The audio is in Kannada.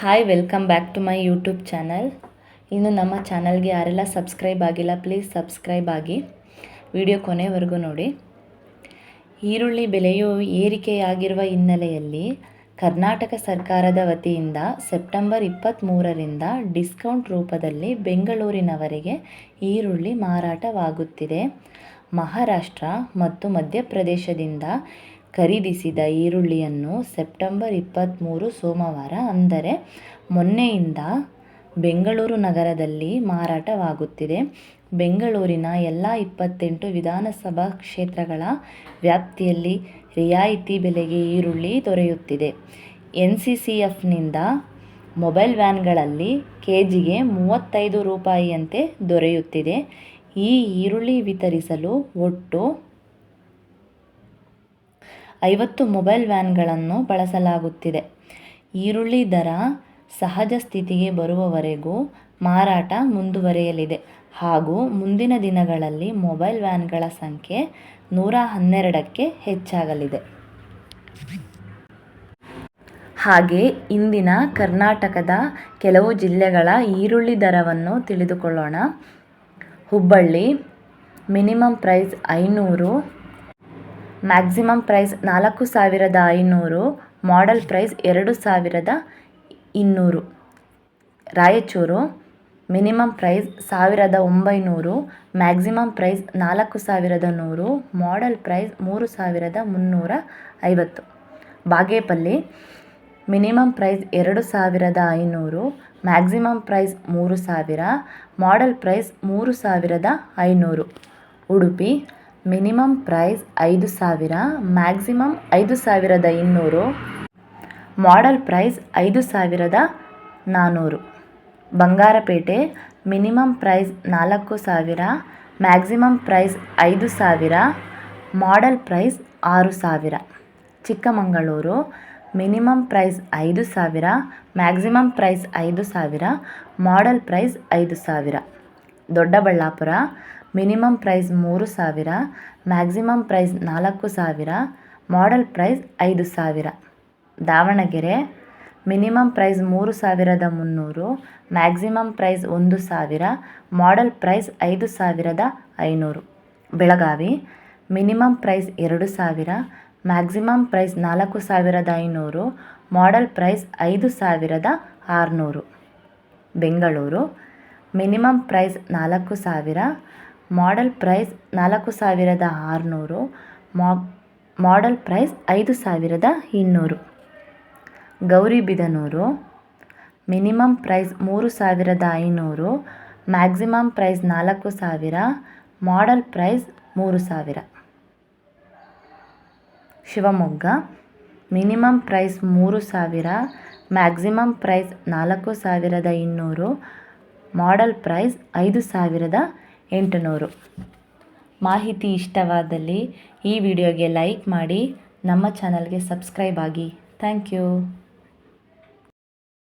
Hi, welcome back to my YouTube channel. ಇನ್ನು ನಮ್ಮ ಚಾನಲ್ಗೆ ಯಾರೆಲ್ಲ ಸಬ್ಸ್ಕ್ರೈಬ್ ಆಗಿಲ್ಲ ಪ್ಲೀಸ್ ಸಬ್ಸ್ಕ್ರೈಬ್ ಆಗಿ, ವಿಡಿಯೋ ಕೊನೆವರೆಗೂ ನೋಡಿ. ಈರುಳ್ಳಿ ಬೆಲೆಯು ಏರಿಕೆಯಾಗಿರುವ ಹಿನ್ನೆಲೆಯಲ್ಲಿ ಕರ್ನಾಟಕ ಸರ್ಕಾರದ ವತಿಯಿಂದ ಸೆಪ್ಟೆಂಬರ್ 23ರಿಂದ ಡಿಸ್ಕೌಂಟ್ ರೂಪದಲ್ಲಿ ಬೆಂಗಳೂರಿನವರೆಗೆ ಈರುಳ್ಳಿ ಮಾರಾಟವಾಗುತ್ತಿದೆ. ಮಹಾರಾಷ್ಟ್ರ ಮತ್ತು ಮಧ್ಯಪ್ರದೇಶದಿಂದ ಖರೀದಿಸಿದ ಈರುಳ್ಳಿಯನ್ನು ಸೆಪ್ಟೆಂಬರ್ 23 ಸೋಮವಾರ ಅಂದರೆ ಮೊನ್ನೆಯಿಂದ ಬೆಂಗಳೂರು ನಗರದಲ್ಲಿ ಮಾರಾಟವಾಗುತ್ತಿದೆ. ಬೆಂಗಳೂರಿನ ಎಲ್ಲ 28 ವಿಧಾನಸಭಾ ಕ್ಷೇತ್ರಗಳ ವ್ಯಾಪ್ತಿಯಲ್ಲಿ ರಿಯಾಯಿತಿ ಬೆಲೆಗೆ ಈರುಳ್ಳಿ ದೊರೆಯುತ್ತಿದೆ. NCCFನಿಂದ ಮೊಬೈಲ್ ವ್ಯಾನ್ಗಳಲ್ಲಿ ಕೆಜಿಗೆ 35 ರೂಪಾಯಿಯಂತೆ ದೊರೆಯುತ್ತಿದೆ. ಈ ಈರುಳ್ಳಿ ವಿತರಿಸಲು ಒಟ್ಟು 50 ಮೊಬೈಲ್ ವ್ಯಾನ್ಗಳನ್ನು ಬಳಸಲಾಗುತ್ತಿದೆ. ಈರುಳ್ಳಿ ದರ ಸಹಜ ಸ್ಥಿತಿಗೆ ಬರುವವರೆಗೂ ಮಾರಾಟ ಮುಂದುವರಿಯಲಿದೆ ಹಾಗೂ ಮುಂದಿನ ದಿನಗಳಲ್ಲಿ ಮೊಬೈಲ್ ವ್ಯಾನ್ಗಳ ಸಂಖ್ಯೆ 112ಕ್ಕೆ ಹೆಚ್ಚಾಗಲಿದೆ. ಹಾಗೆ ಇಂದಿನ ಕರ್ನಾಟಕದ ಕೆಲವು ಜಿಲ್ಲೆಗಳ ಈರುಳ್ಳಿ ದರವನ್ನು ತಿಳಿದುಕೊಳ್ಳೋಣ. Hubballi minimum price 500, maximum price 4500, model price 2200. Raichur minimum price 1900, maximum price 4100, model price 3350. Bagepalli minimum price 2500, maximum price 3000, model price 3500. Udupi minimum price 5000, maximum 5200, model price 5400. Bangarapet minimum price 4000, maximum price 5000, model price 6000. Chikkamagaluru minimum price 5000, maximum price 5000, model price 5000. Doddaballapura minimum price 3000, maximum price 4000, model price 5000. Davanagere minimum price 3300, maximum price 1000, model price 5500. Belagavi minimum price 2000, maximum price 4500, model price 5600. Bengaluru minimum price 4000, model price 4600, model price 5200. Gauribidanur minimum price 3500, maximum price 4000, model price 3000. Shivamogga minimum price 3000, maximum price 4200, model price 5800. ಮಾಹಿತಿ ಇಷ್ಟವಾದಲ್ಲಿ ಈ ವಿಡಿಯೋಗೆ ಲೈಕ್ ಮಾಡಿ, ನಮ್ಮ ಚಾನಲ್ಗೆ ಸಬ್ಸ್ಕ್ರೈಬ್ ಆಗಿ. Thank you.